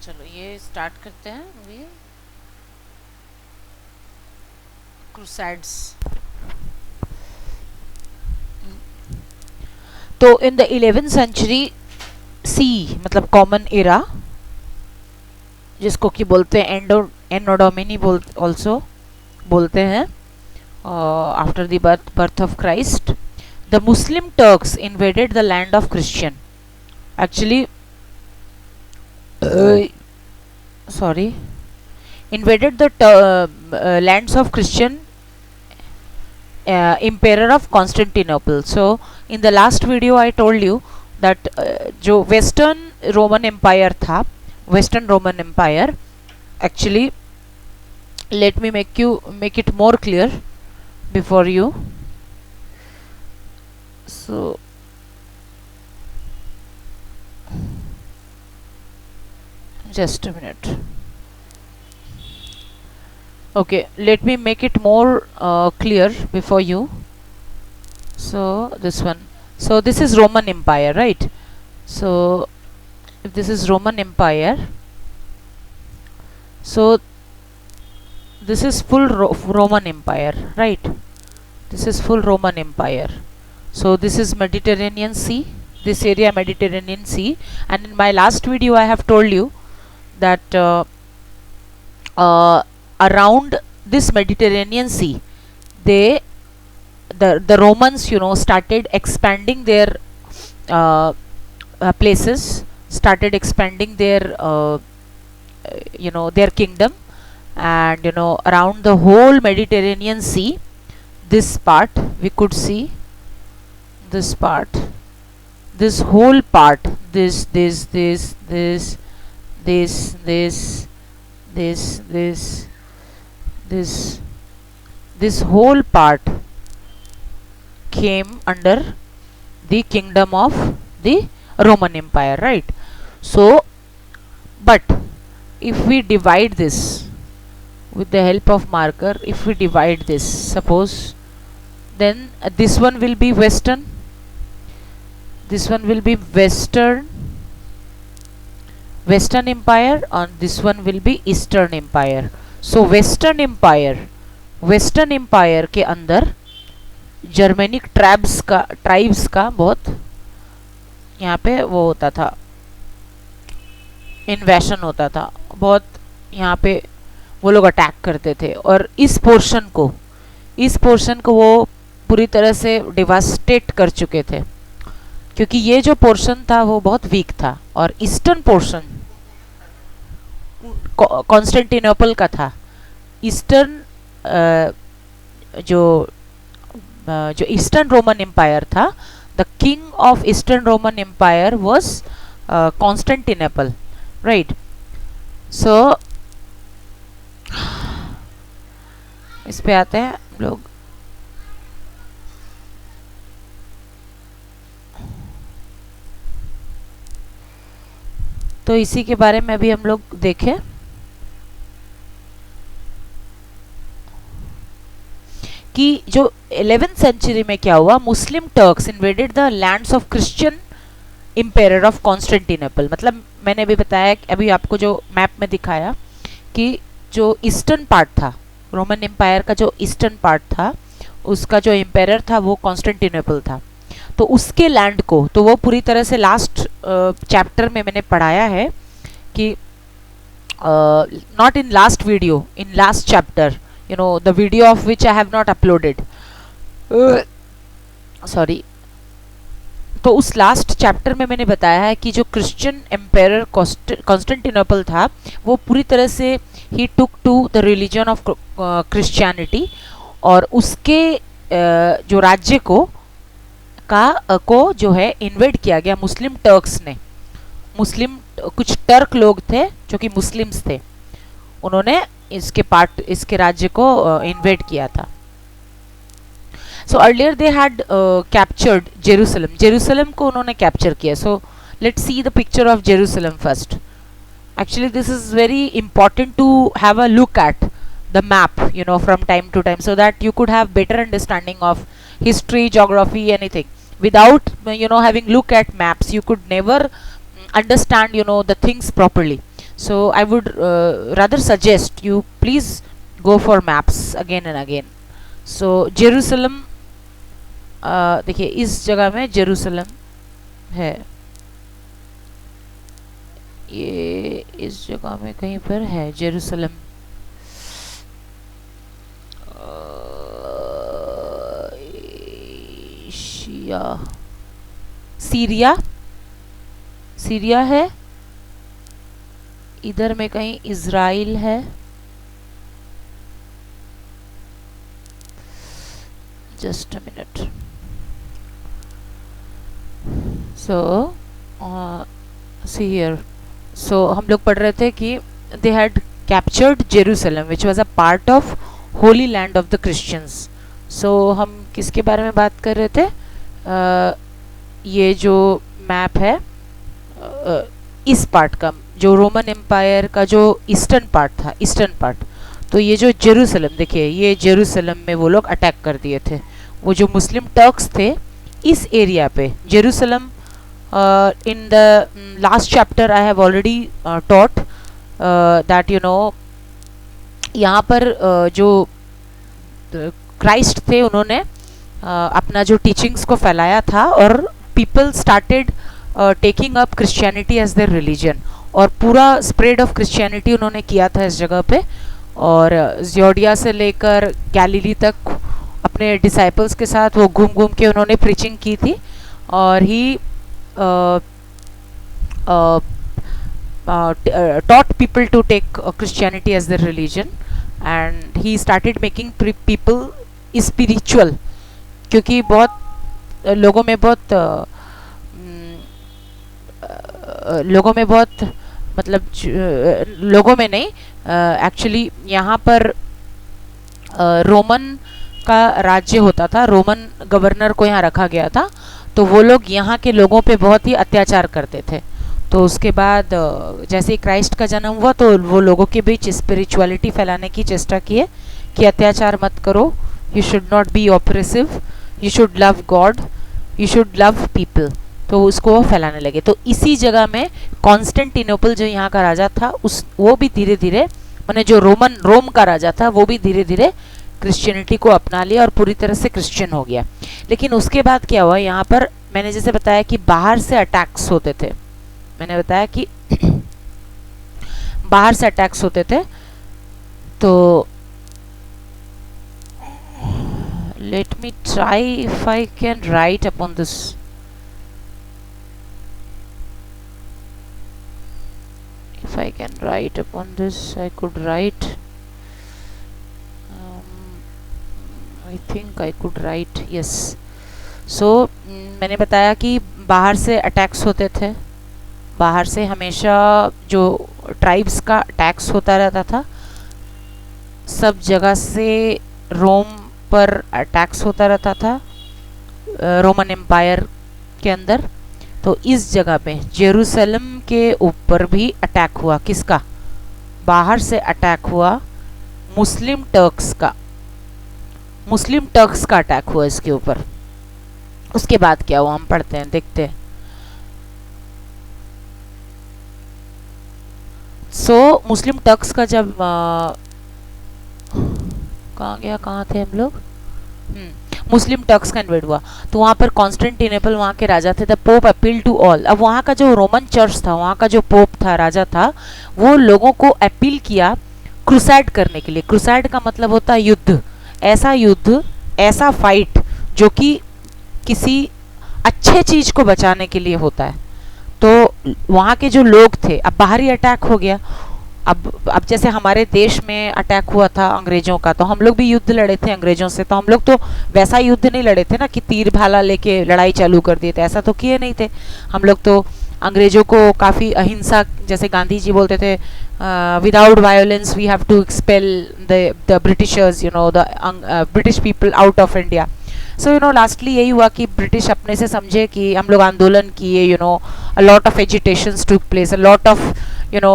चलो ये स्टार्ट करते हैं अभी क्रूसैड्स। तो in the 11th century C मतलब कॉमन एरा, जिसको कि बोलते हैं एंडो डोमिनी ऑल्सो बोलते हैं, after the birth of Christ, the Muslim Turks invaded the land of Christian. Actually sorry, invaded the lands of Christian emperor of Constantinople. So in the last video I told you that जो Western Roman Empire था, Western Roman Empire, actually let me make it more clear before you. So just a minute. Okay, let me make it more clear before you. So this one, so this is Roman Empire, right? So if this is Roman Empire, so this is full Roman Empire, right? This is full Roman Empire. So this is Mediterranean Sea, this area Mediterranean Sea, and in my last video I have told you that around this Mediterranean Sea, the Romans, started expanding their places, started expanding their their kingdom, and around the whole Mediterranean Sea, this part we could see, this part, this whole part, this whole part came under the kingdom of the Roman Empire, right? So but if we divide this with the help of marker, if we divide this, suppose, then this one will be Western, this one will be Western Empire, and this one will be Eastern Empire. So Western Empire के अंदर Germanic tribes का बहुत यहाँ पे वो होता था, इन्वेशन होता था, बहुत यहाँ पे वो लोग अटैक करते थे, और इस पोर्शन को वो पूरी तरह से डिवास्टेट कर चुके थे, क्योंकि ये जो पोर्शन था वो बहुत वीक था, और ईस्टर्न पोर्शन कॉन्स्टेंटिनोपल का था। ईस्टर्न जो ईस्टर्न रोमन एम्पायर था, the king of eastern Roman empire was Constantinople, right? So इस पे आते हैं हम लोग। तो इसी के बारे में अभी हम लोग देखें कि जो 11th सेंचुरी में क्या हुआ, Muslim Turks invaded the lands of Christian empire of Constantinople. मतलब मैंने अभी बताया, अभी आपको जो मैप में दिखाया कि जो ईस्टर्न पार्ट था, रोमन एम्पायर का जो ईस्टर्न पार्ट था, उसका जो एम्पायर था वो कॉन्स्टेंटिनोपल था। तो उसके लैंड को, तो वो पूरी तरह से लास्ट चैप्टर में मैंने पढ़ाया है कि not in last video, in last chapter, the video of which I have not uploaded, sorry। तो उस लास्ट चैप्टर में मैंने बताया है कि जो क्रिश्चियन एम्पायर कॉन्स्टेंटिनोपल था, वो पूरी तरह से ही took to the religion of Christianity, और उसके जो राज्य को जो है इन्वेड किया गया मुस्लिम टर्क्स ने। मुस्लिम कुछ टर्क लोग थे जो कि मुस्लिम्स थे, उन्होंने इसके राज्य को इन्वेड किया था। So earlier they had captured Jerusalem को उन्होंने कैप्चर किया। So let's see the picture of Jerusalem first. Actually this is very important to have a look at the map, from time to time, so that you could have better understanding of history, geography, anything. Without having look at maps, you could never understand the things properly. So I would rather suggest you please go for maps again and again. So Jerusalem, देखिए इस जगह में Jerusalem है, ये इस जगह में कहीं पर है जेरूसलम। एशिया, सीरिया, सीरिया है, इधर में कहीं इज़राइल है, just a minute. So see here, so हम लोग पढ़ रहे थे कि they had captured Jerusalem which was a part of holy land of the Christians. So हम किसके बारे में बात कर रहे थे? ये जो मैप है, इस पार्ट का, जो रोमन एम्पायर का जो ईस्टर्न पार्ट था, ईस्टर्न पार्ट, तो ये जो जेरूसलम, देखिए ये जेरूसलम में वो लोग अटैक कर दिए थे। वो जो मुस्लिम टर्क्स थे इस एरिया पे Jerusalem, in the last chapter I have already taught that you know यहाँ पर जो क्राइस्ट थे उन्होंने अपना जो टीचिंग्स को फैलाया था और people started taking up Christianity as their religion, और पूरा स्प्रेड ऑफ क्रिश्चियनिटी उन्होंने किया था इस जगह पे। और ज़ियोडिया से लेकर गैलीली तक अपने डिसाइपल्स के साथ वो घूम घूम के उन्होंने प्रीचिंग की थी। और ही taught people to take Christianity as their religion, and he started making people spiritual, क्योंकि बहुत लोगों में बहुत लोगों में बहुत मतलब लोगों में नहीं, एक्चुअली यहाँ पर रोमन का राज्य होता था, रोमन गवर्नर को यहाँ रखा गया था, तो वो लोग यहाँ के लोगों पे बहुत ही अत्याचार करते थे। तो उसके बाद जैसे ही क्राइस्ट का जन्म हुआ तो वो लोगों के बीच स्पिरिचुअलिटी फैलाने की चेष्टा किए कि अत्याचार मत करो, you should not be oppressive, you should love God, you should love people, तो उसको वो फैलाने लगे। तो इसी जगह में कॉन्स्टेंटिनोपल जो यहाँ का राजा था उस वो भी धीरे धीरे, मैंने जो रोम का राजा था वो भी धीरे धीरे क्रिश्चियनिटी को अपना लिया और पूरी तरह से क्रिश्चियन हो गया। लेकिन उसके बाद क्या हुआ, यहाँ पर मैंने जैसे बताया कि बाहर से अटैक्स होते थे, मैंने बताया कि बाहर से अटैक्स होते थे। तो let me try if I can write upon this. If I can write upon this, I could write. I think I could write, yes. So मैंने बताया कि बाहर से अटैक्स होते थे, बाहर से हमेशा जो ट्राइब्स का अटैक्स होता रहता था, सब जगह से रोम पर अटैक्स होता रहता था, रोमन एम्पायर के अंदर। तो इस जगह पे जेरूसलम के ऊपर भी अटैक हुआ, किसका? बाहर से अटैक हुआ मुस्लिम टर्क्स का, मुस्लिम टर्क्स का अटैक हुआ इसके ऊपर। उसके बाद क्या हुआ हम पढ़ते हैं, देखते हैं। सो मुस्लिम टर्क्स का जब कहाँ गया, कहाँ थे हम लोग, मुस्लिम टर्क्स का इन्वेड हुआ, तो वहाँ पर कॉन्स्टेंटिनोपल वहाँ के राजा थे। The pope appeal to all, अब वहाँ का जो रोमन चर्च था, वहाँ का जो पोप था, राजा था, वो लोगों को अपील किया क्रूसाइड करने के लिए। क्रूसाइड का मतलब होता है युद्ध, ऐसा फाइट जो कि किसी अच्छे चीज को बचाने के लिए होता है। तो वहाँ के जो लोग थे, अब बाहरी अटैक हो गया, अब जैसे हमारे देश में अटैक हुआ था अंग्रेजों का, तो हम लोग भी युद्ध लड़े थे अंग्रेजों से, तो हम लोग तो वैसा युद्ध नहीं लड़े थे ना कि तीर भाला लेके लड़ाई चालू कर दिए थे, ऐसा तो किए नहीं थे। हम लोग तो अंग्रेजों को काफ़ी अहिंसा, जैसे गांधी जी बोलते थे, without violence we have to expel the Britishers, you know, the British people out of India. So you know lastly यही हुआ कि ब्रिटिश अपने से समझे कि हम लोग आंदोलन किए, you know, a lot of agitations took place, a lot of you know,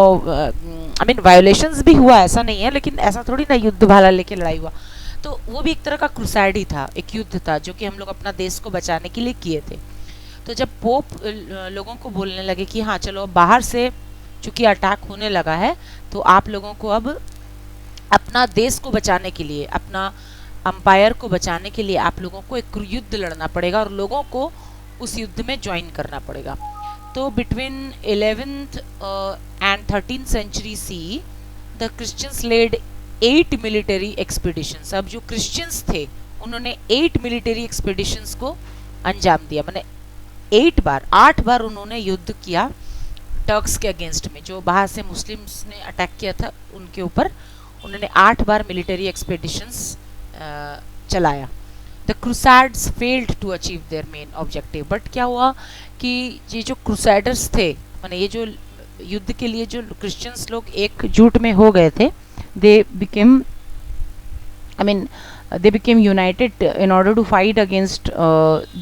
I mean violations भी हुआ, ऐसा नहीं है, लेकिन ऐसा थोड़ी ना युद्ध भाला लेके लड़ाई हुआ। तो वो भी एक तरह का क्रूसाइड ही था, एक युद्ध था जो कि हम लोग अपना देश को बचाने के लिए किए थे। तो जब पोप लोगों को बोलने लगे कि हाँ चलो बाहर से चूंकि अटैक होने लगा है तो आप लोगों को अब अपना देश को बचाने के लिए, अपना अंपायर को बचाने के लिए आप लोगों को एक युद्ध लड़ना पड़ेगा और लोगों को उस युद्ध में ज्वाइन करना पड़ेगा। तो between 11th and 13th century C the Christians led 8 military expeditions. अब जो क्रिश्चियंस थे उन्होंने 8 मिलिट्री एक्सपीडिशंस को अंजाम दिया, मैंने 8 बार उन्होंने युद्ध किया टर्क्स के अगेंस्ट में, जो बाहर से मुस्लिम्स ने अटैक किया था उनके ऊपर। उन्होंने 8 बार मिलिट्री एक्सपेडिशंस चलाया। The crusades failed to achieve their main objective. But क्या हुआ कि ये जो क्रूसैडर्स थे, माने ये जो युद्ध के लिए जो क्रिश्चियंस लोग एकजुट में हो गए थे, they became they became united in order to fight against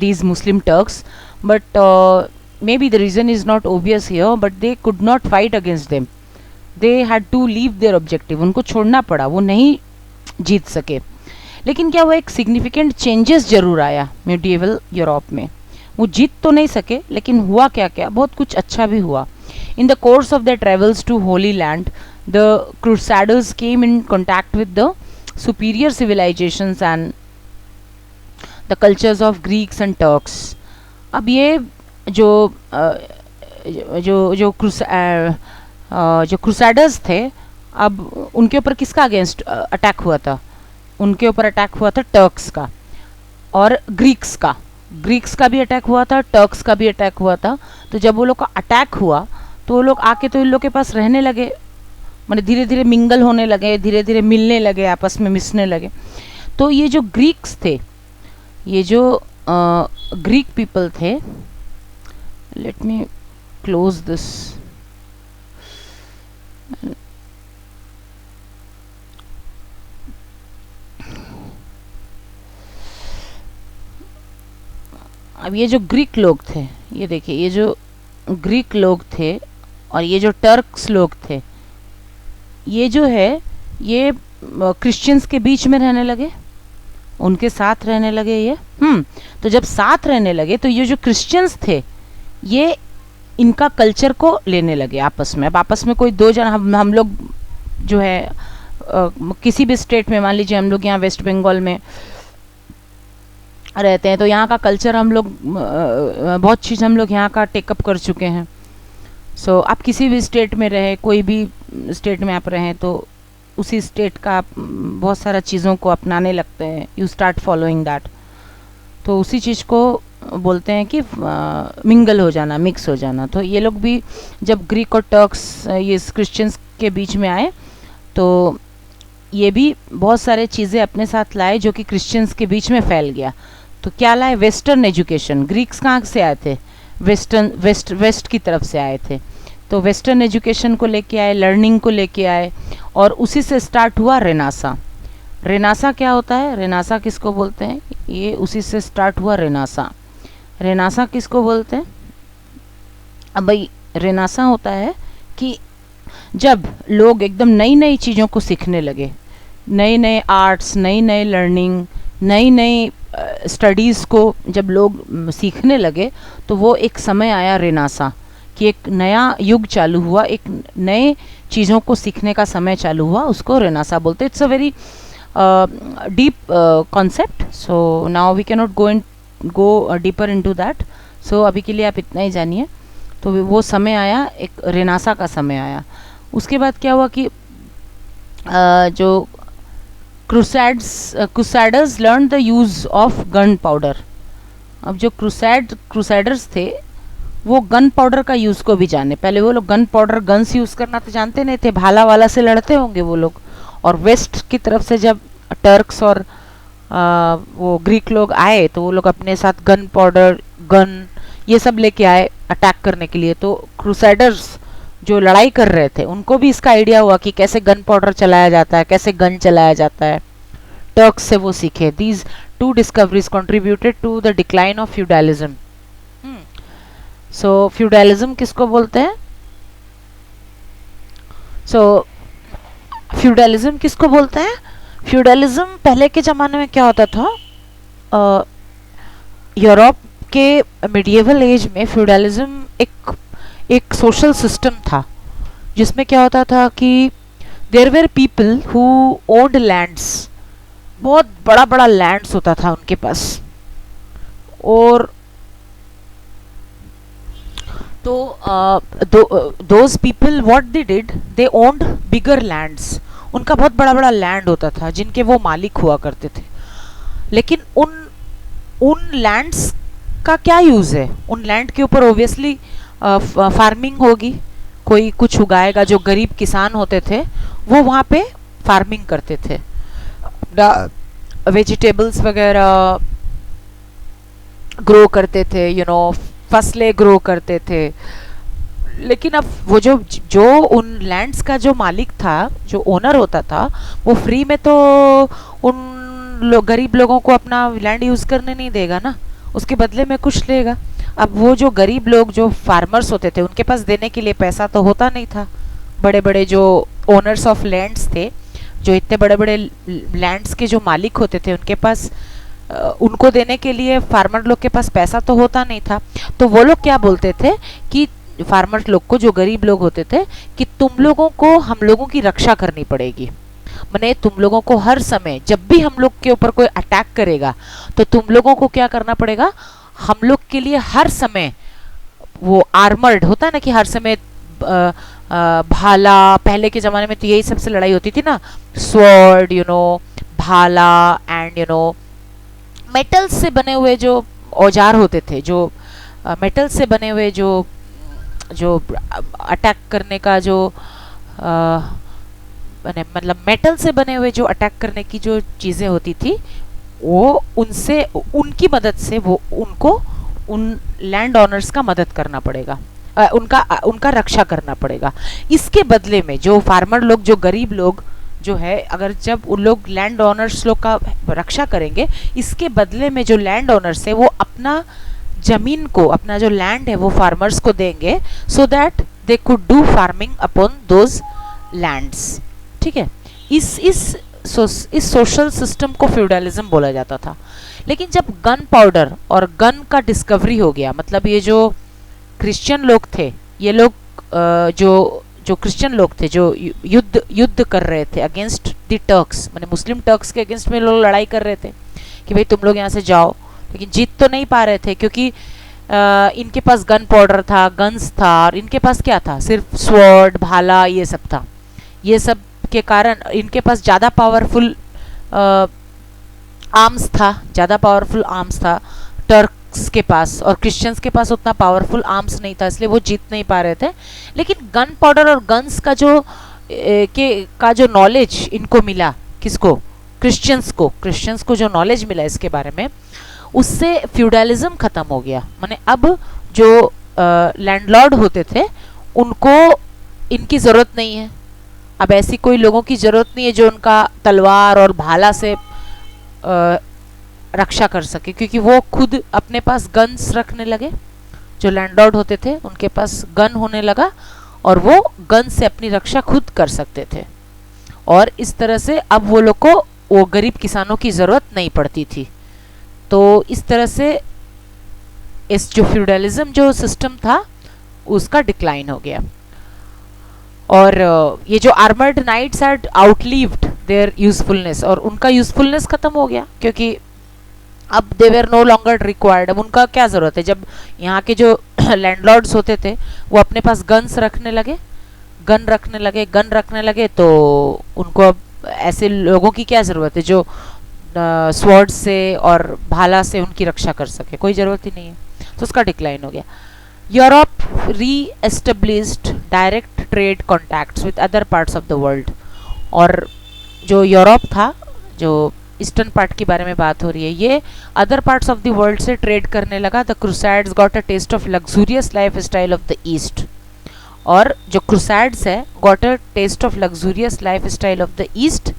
these Muslim Turks. But maybe the reason is not obvious here, but they could not fight against them. They had to leave their objective. उनको छोड़ना पड़ा, वो नहीं जीत सके। लेकिन क्या हुआ, एक सिग्निफिकेंट चेंजेस जरूर आया मिडिएवल यूरोप में। वो जीत तो नहीं सके, लेकिन हुआ क्या क्या, बहुत कुछ अच्छा भी हुआ। In the course of their travels to Holy Land, the Crusaders came in contact with the superior civilizations and the cultures of Greeks and Turks. अब ये जो क्रूसैडर्स थे, अब उनके ऊपर किसका अगेंस्ट अटैक हुआ था? उनके ऊपर अटैक हुआ था टर्क्स का और ग्रीक्स का। ग्रीक्स का भी अटैक हुआ था, टर्क्स का भी अटैक हुआ था। तो जब वो लोग का अटैक हुआ तो वो लोग आके तो इन लोग के पास रहने लगे, माने धीरे धीरे मिंगल होने लगे, धीरे धीरे मिलने लगे, आपस में मिसने लगे। तो ये जो ग्रीक्स थे, ये जो ग्रीक पीपल थे, लेट मी क्लोज दिस, अब ये जो ग्रीक लोग थे, ये देखिए, ये जो ग्रीक लोग थे और ये जो टर्क्स लोग थे, ये जो है ये क्रिश्चियंस के बीच में रहने लगे, उनके साथ रहने लगे ये। तो जब साथ रहने लगे तो ये जो क्रिश्चियंस थे ये इनका कल्चर को लेने लगे आपस में। अब आपस में कोई दो जन, हम लोग जो है किसी भी स्टेट में, मान लीजिए हम लोग यहाँ वेस्ट बंगाल में रहते हैं, तो यहाँ का कल्चर हम लोग बहुत चीज़ हम लोग यहाँ का टेकअप कर चुके हैं। सो आप किसी भी स्टेट में रहे, कोई भी स्टेट में आप रहें, तो उसी स्टेट का आप बहुत सारा चीज़ों को अपनाने लगते हैं, यू स्टार्ट फॉलोइंग दैट। तो उसी चीज़ को बोलते हैं कि मिंगल हो जाना, मिक्स हो जाना। तो ये लोग भी जब ग्रीक और टर्क्स ये क्रिश्चियंस के बीच में आए तो ये भी बहुत सारे चीज़ें अपने साथ लाए जो कि क्रिश्चियंस के बीच में फैल गया। तो क्या लाए? Western education. ग्रीक्स कहाँ से आए थे? वेस्ट की तरफ से आए थे। तो वेस्टर्न एजुकेशन को लेके आए, लर्निंग को लेके आए, और उसी से स्टार्ट हुआ रेनासा। रेनासा क्या होता है? रेनासा किसको बोलते हैं? ये उसी से स्टार्ट हुआ रेनासा। रेनासा किसको बोलते हैं? अब भाई रेनासा होता है कि जब लोग एकदम नई नई चीज़ों को सीखने लगे, नए नए आर्ट्स, नई नई लर्निंग, नई नई स्टडीज़ को जब लोग सीखने लगे, तो वो एक समय आया रेनासा कि एक नया युग चालू हुआ, एक नए चीज़ों को सीखने का समय चालू हुआ, उसको रेनासा बोलते। It's a very deep concept, so now we can not go deeper into that. So अभी के लिए आप इतना ही जानिए। तो वो समय आया, एक रेनासा का समय आया। उसके बाद क्या हुआ कि जो crusaders learn the use of gun powder. अब जो क्रूसैडर्स थे वो गन पाउडर का यूज़ को भी जाने। पहले वो लोग गन पाउडर, गन्स यूज़ करना तो जानते नहीं थे, भाला वाला से लड़ते होंगे वो लोग। और वेस्ट की तरफ से जब टर्क्स और वो ग्रीक लोग आए तो वो लोग अपने साथ गन पाउडर, गन, ये सब लेके आए अटैक करने के लिए। तो क्रूसैडर्स जो लड़ाई कर रहे थे उनको भी इसका आइडिया हुआ कि कैसे गन पाउडर चलाया जाता है, कैसे गन चलाया जाता है। टर्क्स से वो सीखे। These two discoveries contributed to the decline of feudalism. So feudalism किसको बोलते हैं? सो फ्यूडलिज्म किसको बोलते हैं? फ्यूडलिज्म पहले के ज़माने में क्या होता था, यूरोप के मिडिएवल एज में फ्यूडलिज्म एक सोशल सिस्टम था जिसमें क्या होता था कि there were people who owned lands, बहुत बड़ा बड़ा लैंड्स होता था उनके पास। और तो those people what they did, they owned bigger lands, उनका बहुत बड़ा बड़ा लैंड होता था जिनके वो मालिक हुआ करते थे। लेकिन उन उन लैंड्स का क्या यूज़ है? उन लैंड के ऊपर ओबियसली फार्मिंग होगी, कोई कुछ उगाएगा। जो गरीब किसान होते थे वो वहाँ पे फार्मिंग करते थे, वेजिटेबल्स वगैरह ग्रो करते थे, फसलें ग्रो करते थे। लेकिन अब वो जो जो उन लैंड्स का जो मालिक था, जो ओनर होता था, वो फ्री में तो उन गरीब लोगों को अपना लैंड यूज़ करने नहीं देगा ना, उसके बदले में कुछ लेगा। अब वो जो गरीब लोग, जो फार्मर्स होते थे, उनके पास देने के लिए पैसा तो होता नहीं था। बड़े बड़े जो ओनर्स ऑफ लैंड्स थे, जो इतने बड़े बड़े लैंड्स के जो मालिक होते थे, उनके पास उनको देने के लिए फार्मर लोग के पास पैसा तो होता नहीं था। तो वो लोग क्या बोलते थे कि फार्मर लोग को, जो गरीब लोग होते थे, कि तुम लोगों को हम लोगों की रक्षा करनी पड़ेगी। माने तुम लोगों को हर समय जब भी हम लोग के ऊपर कोई अटैक करेगा तो तुम लोगों को क्या करना पड़ेगा, हम लोग के लिए हर समय वो आर्मर्ड होता है ना, कि हर समय भाला, पहले के ज़माने में तो यही सबसे लड़ाई होती थी ना, स्वॉर्ड, भाला, एंड मेटल से बने हुए जो औजार होते थे, जो मेटल से बने हुए जो जो अटैक करने का जो मतलब मेटल से बने हुए जो अटैक करने की जो चीज़ें होती थी, वो उनसे, उनकी मदद से वो उनको, उन लैंड ऑनर्स का मदद करना पड़ेगा, उनका रक्षा करना पड़ेगा। इसके बदले में जो फार्मर लोग, जो गरीब लोग जो है, अगर जब उन लोग लैंड ऑनर्स लोग का रक्षा करेंगे, इसके बदले में जो लैंड ऑनर्स है वो अपना जमीन को, अपना जो लैंड है वो फार्मर्स को देंगे, so that they could do farming upon those lands. ठीक है, इस सोशल सिस्टम को फ्यूडलिज्म बोला जाता था। लेकिन जब गन पाउडर और गन का डिस्कवरी हो गया, मतलब ये जो क्रिश्चियन लोग थे, ये लोग जो क्रिश्चियन लोग थे, जो युद्ध कर रहे थे अगेंस्ट द टर्क्स, माने मुस्लिम टर्क्स के अगेंस्ट में लोग लड़ाई कर रहे थे कि भाई तुम लोग यहाँ से जाओ, लेकिन जीत तो नहीं पा रहे थे क्योंकि इनके पास गन पाउडर था, गन्स था, और इनके पास क्या था, सिर्फ स्वॉर्ड, भाला, ये सब था। ये सब के कारण इनके पास ज़्यादा पावरफुल आर्म्स था, ज़्यादा पावरफुल आर्म्स था टर्क्स के पास, और क्रिश्चियंस के पास उतना पावरफुल आर्म्स नहीं था, इसलिए वो जीत नहीं पा रहे थे। लेकिन गन पाउडर और गन्स का जो नॉलेज इनको मिला, किसको, क्रिश्चियंस को जो नॉलेज मिला इसके बारे में, उससे फ्यूडलिज्म खत्म हो गया। माने अब जो लैंडलॉर्ड होते थे उनको इनकी ज़रूरत नहीं है, अब ऐसी कोई लोगों की ज़रूरत नहीं है जो उनका तलवार और भाला से रक्षा कर सके, क्योंकि वो खुद अपने पास गन्स रखने लगे। जो लैंडलॉर्ड होते थे उनके पास गन होने लगा और वो गन से अपनी रक्षा खुद कर सकते थे, और इस तरह से अब वो लोग को वो गरीब किसानों की ज़रूरत नहीं पड़ती थी। तो इस तरह से इस जो फ्यूडलिज्म जो सिस्टम था उसका डिक्लाइन हो गया। और ये जो armoured knights had outlived their usefulness, और उनका यूजफुलनेस खत्म हो गया क्योंकि अब they were no longer required. अब उनका क्या ज़रूरत है, जब यहाँ के जो लैंडलॉर्ड्स होते थे वो अपने पास गन रखने लगे, तो उनको अब ऐसे लोगों की क्या ज़रूरत है जो स्वॉर्ड से और भाला से उनकी रक्षा कर सके, कोई ज़रूरत ही नहीं है। तो उसका डिक्लाइन हो गया। यूरोप री established direct trade contacts with other parts of the world, और जो यूरोप था, जो ईस्टर्न पार्ट के बारे में बात हो रही है, ये other parts of the world से ट्रेड करने लगा। The crusades got a taste of luxurious life style of the east, और जो क्रूसैड्स है got a taste of luxurious life style of the east,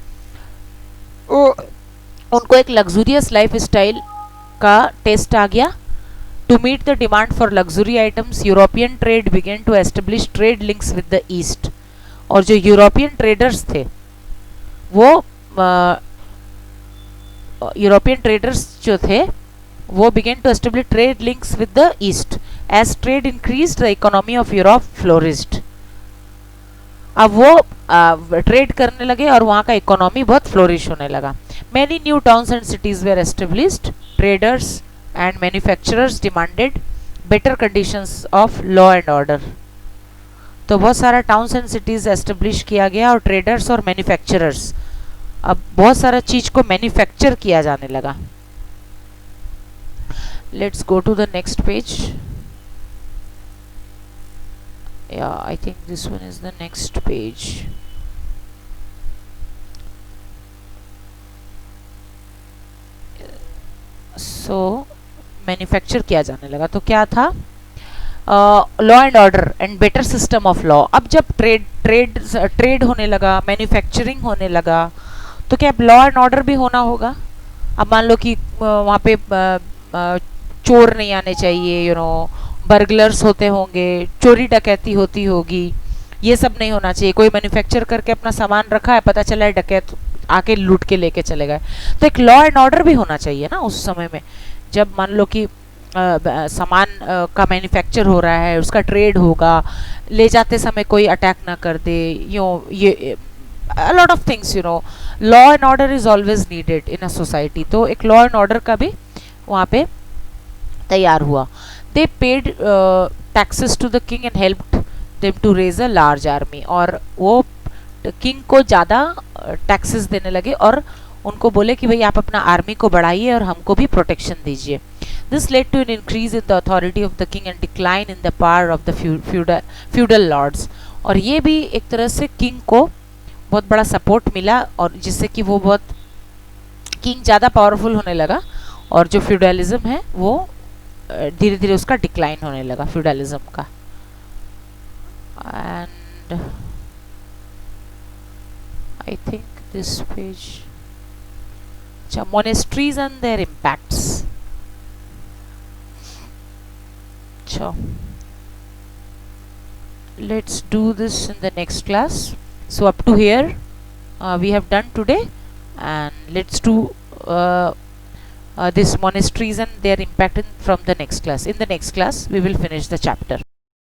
उनको एक लग्जूरियस लाइफ स्टाइल का taste आ गया। To meet the demand for luxury items, European trade began to establish trade links with the east, और जो European traders थे वो European traders जो थे वो began to establish trade links with the east. As trade increased the economy of Europe flourished. अब वो trade करने लगे और वहाँ का इकोनॉमी बहुत फ्लोरिश होने लगा. Many new towns and cities were established. Traders and manufacturers demanded better conditions of law and order. तो बहुत सारा टाउन्स एंड सिटीज एस्टेब्लिश किया गया और ट्रेडर्स और मैन्युफैक्चरर्स, अब बहुत सारा चीज को मैन्युफैक्चर किया जाने लगा. Let's go to the next page. Yeah, I think this one is the next page. So manufacture किया जाने लगा. तो क्या था? Law and order and better system of law. अब जब ट्रेड होने लगा, मैन्युफैक्चरिंग होने लगा, तो क्या अब लॉ एंड ऑर्डर भी होना होगा. अब मान लो कि वहाँ पे चोर नहीं आने चाहिए, यू नो, बर्गलर्स होते होंगे, चोरी डकैती होती होगी, ये सब नहीं होना चाहिए. कोई मैन्युफैक्चर करके अपना सामान रखा है, पता चला है डकैत आके लूट के लेके चले गए. तो एक लॉ एंड ऑर्डर भी होना चाहिए ना उस समय में. जब मान लो कि सामान का मैन्युफैक्चर हो रहा है, उसका ट्रेड होगा, ले जाते समय कोई अटैक ना कर दे, ये a lot of things, you know, law and order is always needed in a society. तो एक law and order का भी वहाँ पे तैयार हुआ. they paid taxes to the king and helped them to raise a large army. और वो किंग को ज़्यादा टैक्सेस देने लगे और उनको बोले कि भाई आप अपना आर्मी को बढ़ाइए और हमको भी प्रोटेक्शन दीजिए. This led to an increase in the authority of the king and decline in the power of the feudal lords. और ये भी एक तरह से किंग को बहुत बड़ा सपोर्ट मिला और जिससे कि वो बहुत किंग ज़्यादा पावरफुल होने लगा और जो फ्यूडलिज्म है वो धीरे धीरे उसका डिक्लाइन होने लगा, फ्यूडलिज्म का. And I think this page. अच्छा, मोनेस्ट्रीज एंड देयर इम्पैक्ट्स. अच्छा, let's do this in the next class. So up to here we have done today, and let's do this monasteries and their impact from the next class. In the next class we will finish the chapter.